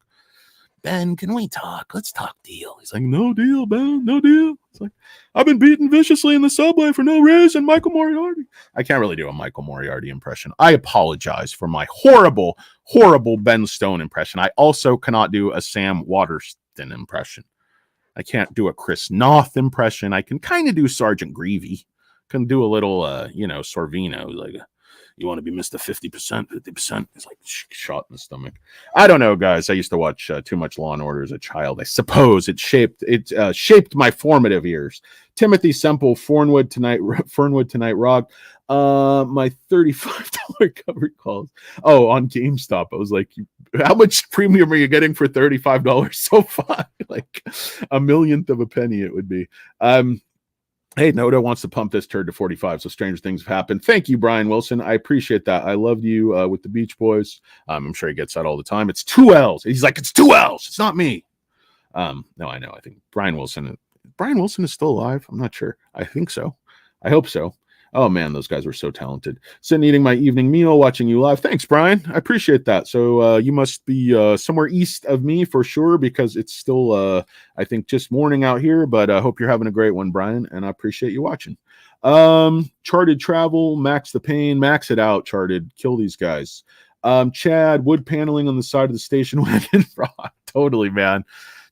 Ben, can we talk? Let's talk deal. He's like, no deal, Ben. No deal. It's like, I've been beaten viciously in the subway for no reason. Michael Moriarty. I can't really do a Michael Moriarty impression. I apologize for my horrible, horrible Ben Stone impression. I also cannot do a Sam Waterston impression. I can't do a Chris Noth impression. I can kind of do Sergeant Greavy. Can do a little, Sorvino, like, you want to be Mr. 50%, 50%. It's like shot in the stomach. I don't know, guys. I used to watch too much Law and Order as a child. I suppose it shaped my formative years. Timothy Semple, Fernwood tonight, rock. My $35 covered calls. Oh, on GameStop. I was like, how much premium are you getting for $35 so far? Like a millionth of a penny it would be. Hey, Noda wants to pump this turd to 45, so stranger things have happened. Thank you, Brian Wilson. I appreciate that. I loved you with the Beach Boys. I'm sure he gets that all the time. It's 2 L's. He's like, it's 2 L's. It's not me. No, I know. I think Brian Wilson is still alive. I'm not sure. I think so. I hope so. Oh, man, those guys were so talented. Sitting eating my evening meal, watching you live. Thanks, Brian. I appreciate that. So you must be somewhere east of me for sure, because it's still, I think, just morning out here. But I hope you're having a great one, Brian, and I appreciate you watching. Charted Travel, Max the Pain. Max it out, Charted. Kill these guys. Chad, wood paneling on the side of the station wagon. Totally, man.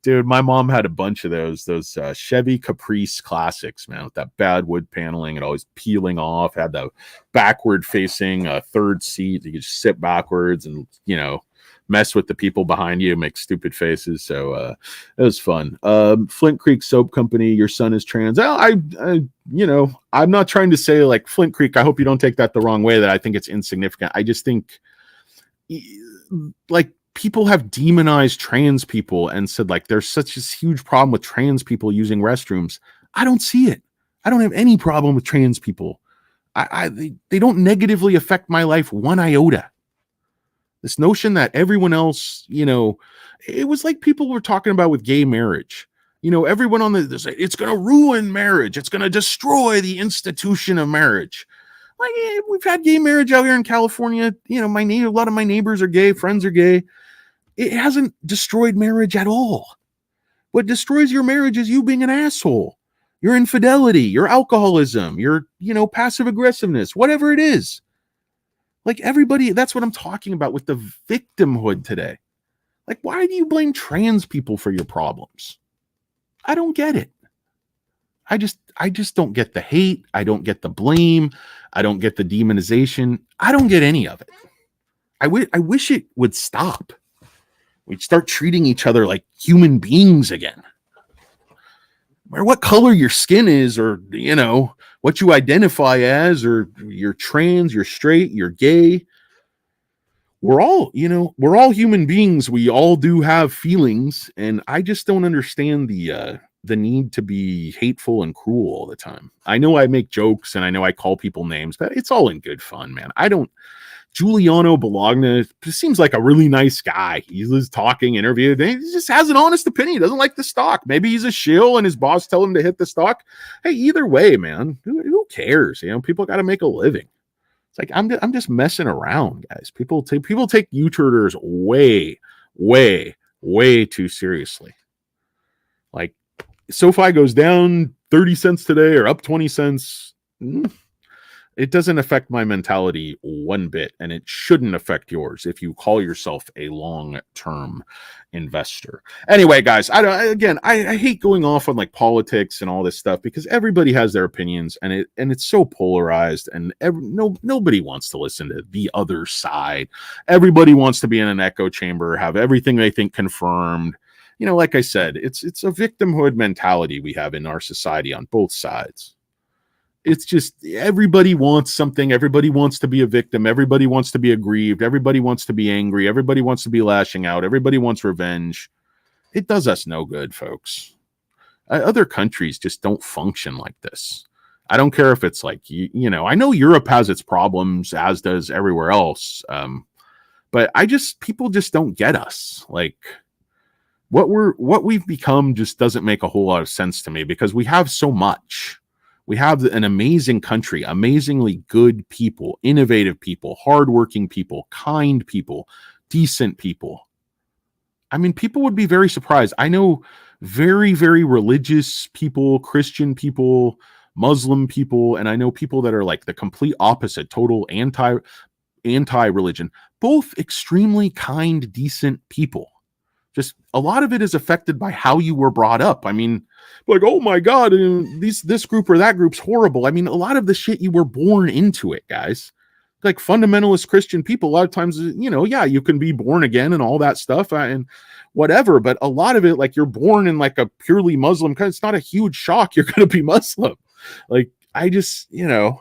Dude, my mom had a bunch of those Chevy Caprice classics, man, with that bad wood paneling and always peeling off. Had the backward facing third seat. You could just sit backwards and, mess with the people behind you, make stupid faces. So it was fun. Flint Creek Soap Company, your son is trans. I'm not trying to say like Flint Creek. I hope you don't take that the wrong way, that I think it's insignificant. I just think like, people have demonized trans people and said like there's such a huge problem with trans people using restrooms. I don't see it. I don't have any problem with trans people. They don't negatively affect my life one iota. This notion that everyone else, it was like people were talking about with gay marriage. Everyone on it's going to ruin marriage. It's going to destroy the institution of marriage. Like, we've had gay marriage out here in California. A lot of my neighbors are gay, friends are gay. It hasn't destroyed marriage at all. What destroys your marriage is you being an asshole. your infidelity, your alcoholism, your, passive aggressiveness, whatever it is. Like everybody, that's what I'm talking about with the victimhood today. Like, why do you blame trans people for your problems? I don't get it. I just don't get the hate. I don't get the blame. I don't get the demonization. I don't get any of it. I wish it would stop. We'd start treating each other like human beings again. Or what color your skin is, or, what you identify as, or you're trans, you're straight, you're gay. We're all human beings. We all do have feelings. And I just don't understand the need to be hateful and cruel all the time. I know I make jokes and I know I call people names, but it's all in good fun, man. Giuliano Bologna seems like a really nice guy. He's talking, interviewed. He just has an honest opinion. He doesn't like the stock. Maybe he's a shill and his boss tell him to hit the stock. Hey, either way, man, who cares? People got to make a living. It's like, I'm just messing around, guys. People take U-turners way, way, way too seriously. Like, SoFi goes down 30 cents today or up 20 cents. It doesn't affect my mentality one bit, and it shouldn't affect yours if you call yourself a long-term investor. Anyway, guys, I hate going off on like politics and all this stuff because everybody has their opinions, and it's so polarized, and nobody wants to listen to the other side. Everybody wants to be in an echo chamber, have everything they think confirmed. Like I said, it's a victimhood mentality we have in our society on both sides. It's just everybody wants something. Everybody wants to be a victim. Everybody wants to be aggrieved. Everybody wants to be angry. Everybody wants to be lashing out. Everybody wants revenge. It does us no good, folks. Other countries just don't function like this. I don't care if it's like, I know Europe has its problems, as does everywhere else. But people just don't get us. Like, what we've become just doesn't make a whole lot of sense to me because we have so much. We have an amazing country, amazingly good people, innovative people, hardworking people, kind people, decent people. I mean, people would be very surprised. I know very, very religious people, Christian people, Muslim people, and I know people that are like the complete opposite, total anti-religion, both extremely kind, decent people. Just a lot of it is affected by how you were brought up. I mean, like, oh my God, this group or that group's horrible. I mean, a lot of the shit you were born into it, guys. Like fundamentalist Christian people, a lot of times, you can be born again and all that stuff and whatever. But a lot of it, like you're born in like a purely Muslim, because it's not a huge shock you're going to be Muslim. Like, I just, I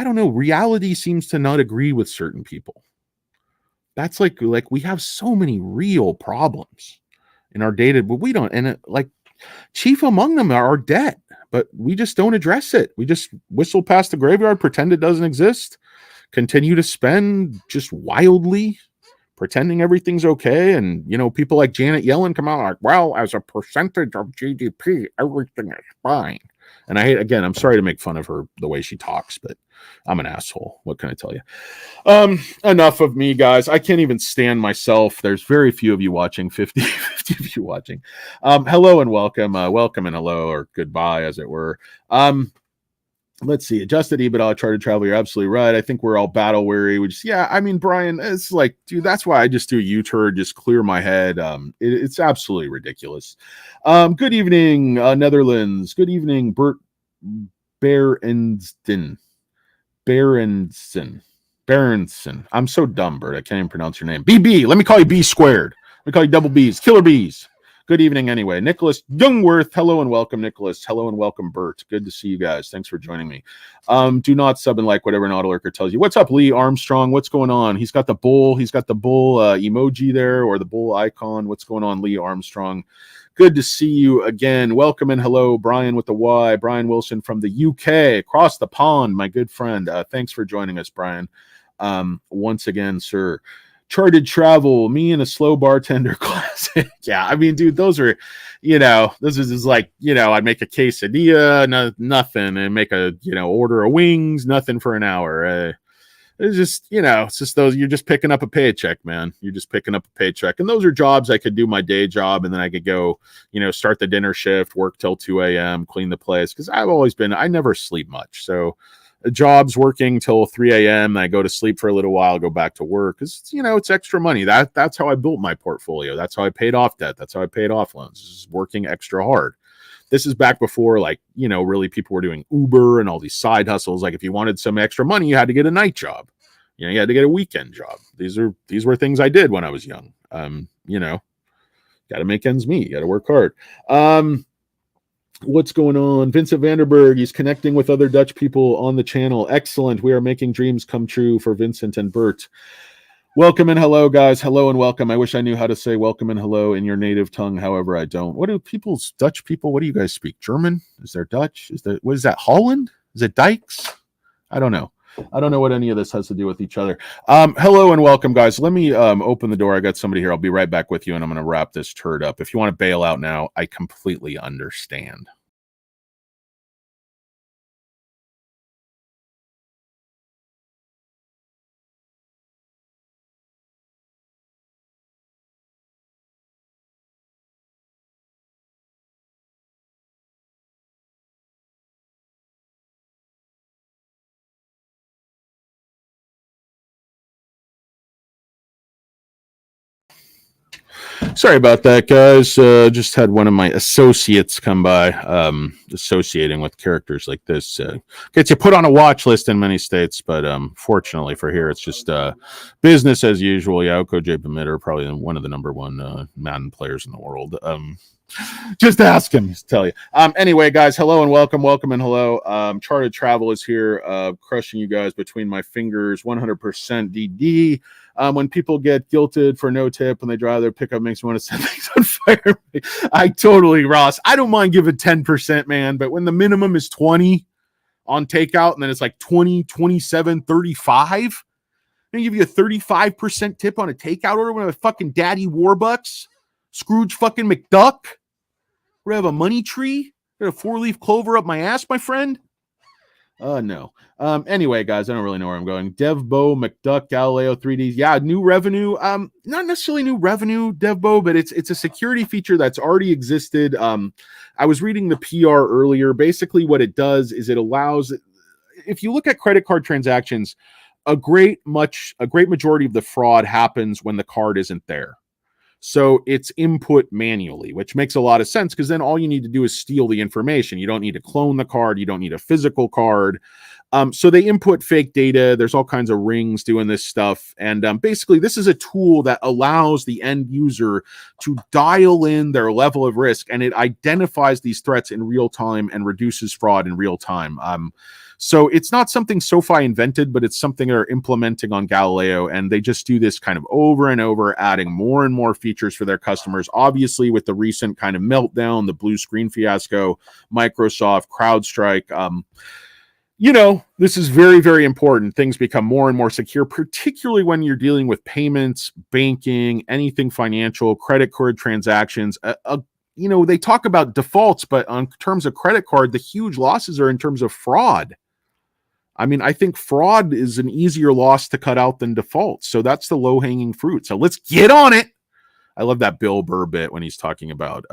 don't know. Reality seems to not agree with certain people. That's like we have so many real problems in our data, but we don't. And chief among them are our debt, but we just don't address it. We just whistle past the graveyard, pretend it doesn't exist, continue to spend just wildly, pretending everything's okay. And, people like Janet Yellen come out like, well, as a percentage of GDP, everything is fine. And I'm sorry to make fun of her, the way she talks, but I'm an asshole. What can I tell you? Enough of me, guys. I can't even stand myself. There's very few of you watching, 50 of you watching. Hello and welcome. Welcome and hello, or goodbye, as it were. Let's see. Adjusted EBITDA, chartered travel. You're absolutely right. I think we're all battle weary. Brian, it's like, dude, that's why I just do a U-turn, just clear my head. It's absolutely ridiculous. Good evening, Netherlands. Good evening, Bert Berendsen. I'm so dumb, Bert. I can't even pronounce your name. BB. Let me call you B squared. Let me call you double B's. Killer B's. Good evening, anyway. Nicholas Youngworth. Hello and welcome, Nicholas. Hello and welcome, Bert. Good to see you guys. Thanks for joining me. Do not sub and like whatever Nautilurker tells you. What's up, Lee Armstrong? What's going on? He's got the bull. Emoji there, or the bull icon. What's going on, Lee Armstrong? Good to see you again. Welcome and hello, Brian with the Y. Brian Wilson from the UK, across the pond, my good friend. Thanks for joining us, Brian. Once again, sir. Charted travel, me and a slow bartender classic. Yeah, I mean, dude, those are, this is like, I'd make a quesadilla, nothing, and make order of wings, nothing for an hour. It's just, it's just those, you're just picking up a paycheck, man. You're just picking up a paycheck. And those are jobs I could do my day job, and then I could go, start the dinner shift, work till 2 a.m., clean the place. Because I never sleep much. So jobs working till 3 a.m. I go to sleep for a little while, go back to work. Because, it's extra money. That's how I built my portfolio. That's how I paid off debt. That's how I paid off loans. Just working extra hard. This is back before, really people were doing Uber and all these side hustles. Like if you wanted some extra money, you had to get a night job. You had to get a weekend job. These were things I did when I was young. Got to make ends meet. Got to work hard. What's going on? Vincent Vanderberg, he's connecting with other Dutch people on the channel. Excellent. We are making dreams come true for Vincent and Bert. Welcome and hello, guys. Hello and welcome. I wish I knew how to say welcome and hello in your native tongue. However, I don't. What do Dutch people, what do you guys speak? German? Is there Dutch? What is that? Holland? Is it Dykes? I don't know. I don't know what any of this has to do with each other. Hello and welcome, guys. Let me open the door. I got somebody here. I'll be right back with you, and I'm going to wrap this turd up. If you want to bail out now, I completely understand. Sorry about that, guys. Just had one of my associates come by. Associating with characters like this gets you put on a watch list in many states, but fortunately for here, it's just business as usual. Yauko J. Bemitter, probably one of the number one Madden players in the world. Just ask him, he'll tell you. Anyway, guys, hello and welcome and hello. Charted Travel is here, crushing you guys between my fingers, 100% DD. When people get guilted for no tip when they drive their pickup, makes me want to set things on fire. I totally, Ross. I don't mind giving 10%, man, but when the minimum is 20 on takeout and then it's like 20, 27, 35, they give you a 35% tip on a takeout order when a fucking Daddy Warbucks, Scrooge fucking McDuck. We have a money tree. Got a 4-leaf clover up my ass, my friend. No. Anyway, guys, I don't really know where I'm going. DevBo, McDuck, Galileo 3D. Yeah, new revenue. Not necessarily new revenue, DevBo, but it's a security feature that's already existed. I was reading the PR earlier. Basically, what it does is it allows, if you look at credit card transactions, a great majority of the fraud happens when the card isn't there. So it's input manually, which makes a lot of sense because then all you need to do is steal the information. You don't need to clone the card. You don't need a physical card. So they input fake data. There's all kinds of rings doing this stuff. And basically, this is a tool that allows the end user to dial in their level of risk, and it identifies these threats in real time and reduces fraud in real time. So it's not something SoFi invented, but it's something they're implementing on Galileo, and they just do this kind of over and over, adding more and more features for their customers. Obviously, with the recent kind of meltdown, the blue screen fiasco, Microsoft, CrowdStrike, this is very, very important. Things become more and more secure, particularly when you're dealing with payments, banking, anything financial, credit card transactions. They talk about defaults, but on terms of credit card, the huge losses are in terms of fraud. I mean, I think fraud is an easier loss to cut out than default. So that's the low-hanging fruit. So let's get on it. I love that Bill Burr bit when he's talking about,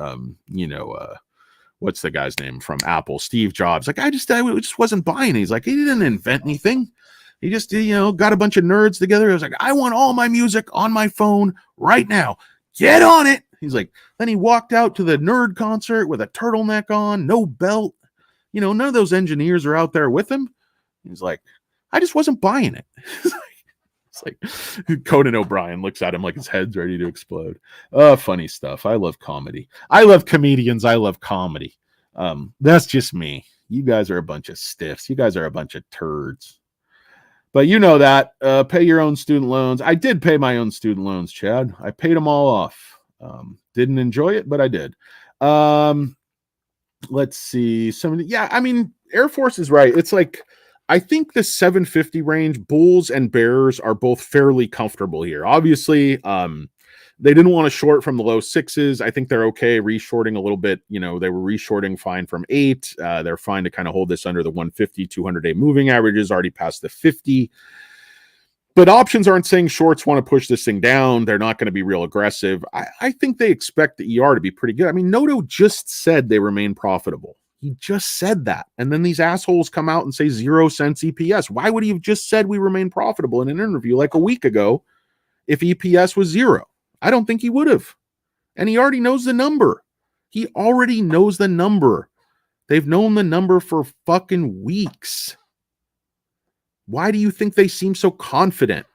what's the guy's name from Apple? Steve Jobs. Like, I just wasn't buying it. He's like, he didn't invent anything. He just, got a bunch of nerds together. He was like, I want all my music on my phone right now. Get on it. He's like, then he walked out to the nerd concert with a turtleneck on, no belt. None of those engineers are out there with him. He's like, I just wasn't buying it. It's like Conan O'Brien looks at him like his head's ready to explode. Funny stuff. I love comedy. I love comedians. I love comedy. That's just me. You guys are a bunch of stiffs. You guys are a bunch of turds. But you know that. Pay your own student loans. I did pay my own student loans, Chad. I paid them all off. Didn't enjoy it, but I did. Let's see. Air Force is right. It's like, I think the 750 range, bulls and bears are both fairly comfortable here. Obviously, they didn't want to short from the low sixes. I think they're okay reshorting a little bit. They were reshorting fine from 8. They're fine to kind of hold this under the 150, 200-day moving averages, already past the 50. But options aren't saying shorts want to push this thing down. They're not going to be real aggressive. I think they expect the ER to be pretty good. I mean, Noto just said they remain profitable. He just said that. And then these assholes come out and say 0 cents EPS. Why would he have just said we remain profitable in an interview like a week ago if EPS was 0? I don't think he would have. And he already knows the number. He already knows the number. They've known the number for fucking weeks. Why do you think they seem so confident?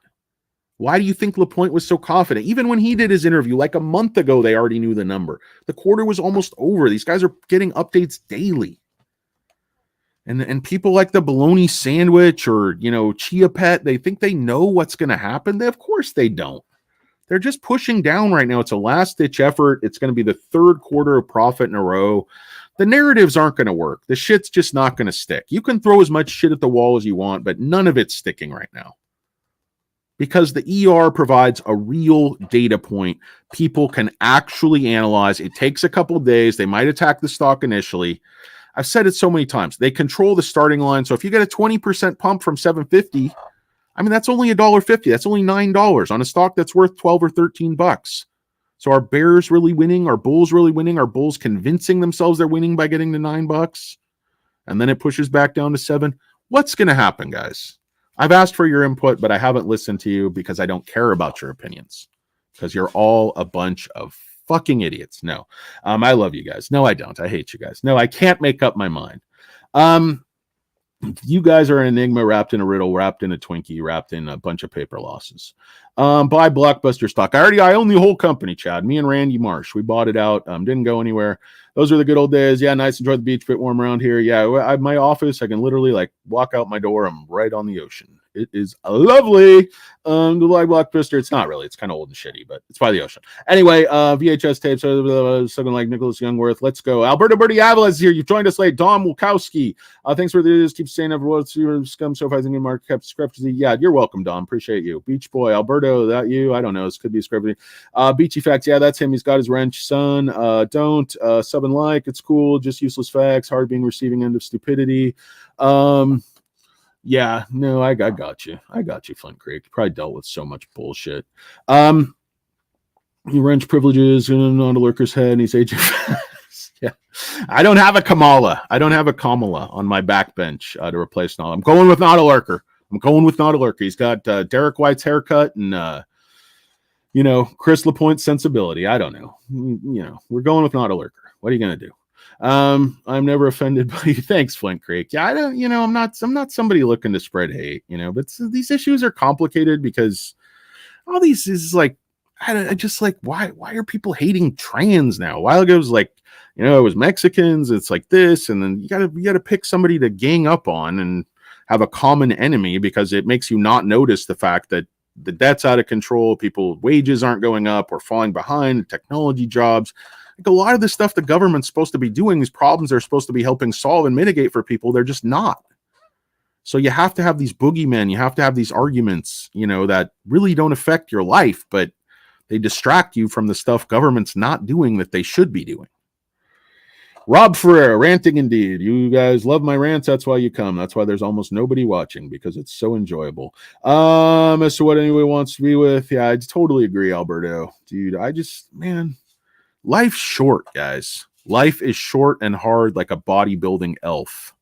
Why do you think Lapointe was so confident? Even when he did his interview like a month ago, they already knew the number. The quarter was almost over. These guys are getting updates daily. And people like the bologna sandwich or, Chia Pet, they think they know what's going to happen. Of course they don't. They're just pushing down right now. It's a last-ditch effort. It's going to be the third quarter of profit in a row. The narratives aren't going to work. The shit's just not going to stick. You can throw as much shit at the wall as you want, but none of it's sticking right now. Because the ER provides a real data point people can actually analyze. It takes a couple of days. They might attack the stock initially. I've said it so many times. They control the starting line. So if you get a 20% pump from 750, I mean, that's only $1.50. That's only $9 on a stock that's worth 12 or 13 bucks. So are bears really winning? Are bulls really winning? Are bulls convincing themselves they're winning by getting to $9? And then it pushes back down to 7. What's going to happen, guys? I've asked for your input, but I haven't listened to you because I don't care about your opinions. Because you're all a bunch of fucking idiots. No. I love you guys. No, I don't. I hate you guys. No, I can't make up my mind. You guys are an enigma wrapped in a riddle, wrapped in a Twinkie, wrapped in a bunch of paper losses. Buy Blockbuster stock. I own the whole company, Chad. Me and Randy Marsh. We bought it out. Didn't go anywhere. Those are the good old days. Yeah, nice. Enjoy the beach. A bit warm around here. Yeah, my office, I can literally walk out my door. I'm right on the ocean. It is lovely. The live Blockbuster, it's not really. It's kind of old and shitty, but it's by the ocean. Anyway, VHS tapes, something like Nicholas Youngworth. Let's go. Alberto Berti Avila is here. You've joined us late. Dom Wulkowski. Thanks for the keep saying everyone's scum. So if I think in market cap discrepancy. Yeah, you're welcome, Dom. Appreciate you. Beach Boy, Alberto, that you? I don't know. This could be a discrepancy. Beachy Facts. Yeah, that's him. He's got his wrench. Son, don't. Sub and like. It's cool. Just useless facts. Hard being receiving end of stupidity. Yeah, no, I got you. I got you, Flint Creek. You probably dealt with so much bullshit. You wrench privileges on a lurker's head, and he's aging fast. Yeah. I don't have a Kamala. On my backbench to replace Nala. I'm going with not a lurker. He's got Derek White's haircut and Chris Lapointe's sensibility. I don't know. We're going with not a lurker. What are you gonna do? I'm never offended by you. Thanks, Flint Creek. Yeah, I don't, I'm not somebody looking to spread hate, but these issues are complicated because all these is why are people hating trans now? A while ago it was it was Mexicans. It's like this, and then you gotta pick somebody to gang up on and have a common enemy because it makes you not notice the fact that the debt's out of control. People wages aren't going up. We're falling behind. Technology jobs. A lot of the stuff the government's supposed to be doing, these problems they're supposed to be helping solve and mitigate for people, they're just not. So you have to have these boogeymen, you have to have these arguments, that really don't affect your life, but they distract you from the stuff government's not doing that they should be doing. Rob Ferrer, ranting indeed. You guys love my rants. That's why you come. That's why there's almost nobody watching because it's so enjoyable. As to what anybody wants to be with, yeah, I totally agree, Alberto. Dude, life's short, guys. Life is short and hard like a bodybuilding elf,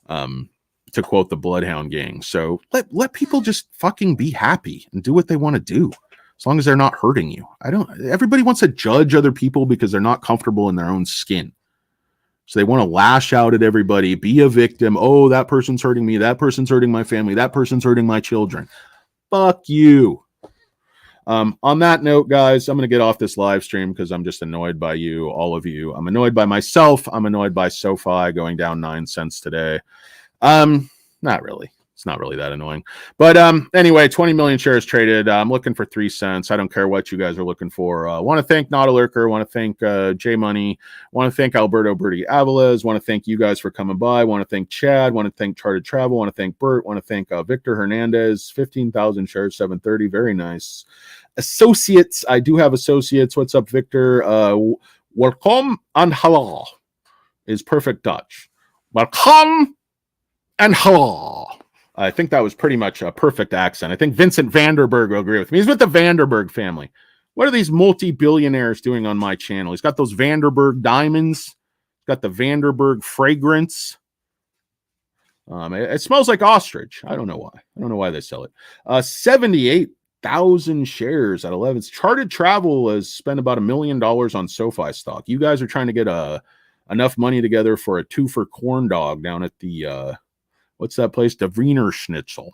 to quote the Bloodhound Gang. So let people just fucking be happy and do what they want to do, as long as they're not hurting you. Everybody wants to judge other people because they're not comfortable in their own skin. So they want to lash out at everybody, be a victim. Oh, that person's hurting me. That person's hurting my family. That person's hurting my children. Fuck you. On that note, guys, I'm going to get off this live stream because I'm just annoyed by you, all of you. I'm annoyed by myself. I'm annoyed by SoFi going down 9 cents today. Not really. It's not really that annoying. But anyway, 20 million shares traded. I'm looking for 3 cents. I don't care what you guys are looking for. Want to thank Not a Lurker. Want to thank J Money. Want to thank Alberto Berti Aviles. Want to thank you guys for coming by. Want to thank Chad. Want to thank Chartered Travel. Want to thank Bert. Want to thank Victor Hernandez. 15,000 shares, 730. Very nice. Associates. I do have associates. What's up, Victor? Welcome and hello is perfect Dutch. Welcome and hello. I think that was pretty much a perfect accent. I think Vincent Vanderberg will agree with me. He's with the Vanderberg family. What are these multi-billionaires doing on my channel? He's got those Vanderberg diamonds. Got the Vanderberg fragrance. It smells like ostrich. I don't know why. I don't know why they sell it. 78,000 shares at 11. Charted Travel has spent about $1 million on SoFi stock. You guys are trying to get enough money together for a 2 for corn dog down at the what's that place? The Wiener Schnitzel.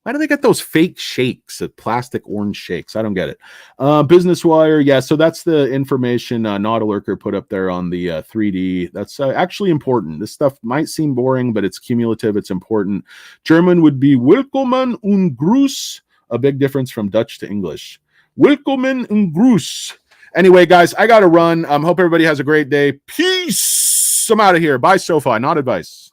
Why do they get those fake shakes, plastic orange shakes? I don't get it. Business Wire, yeah. So that's the information Nautilurker put up there on the 3D. That's actually important. This stuff might seem boring, but it's cumulative. It's important. German would be Willkommen und Gruß. A big difference from Dutch to English. Willkommen und Gruß. Anyway, guys, I got to run. Hope everybody has a great day. Peace. I'm out of here. Bye, SoFi. Not advice.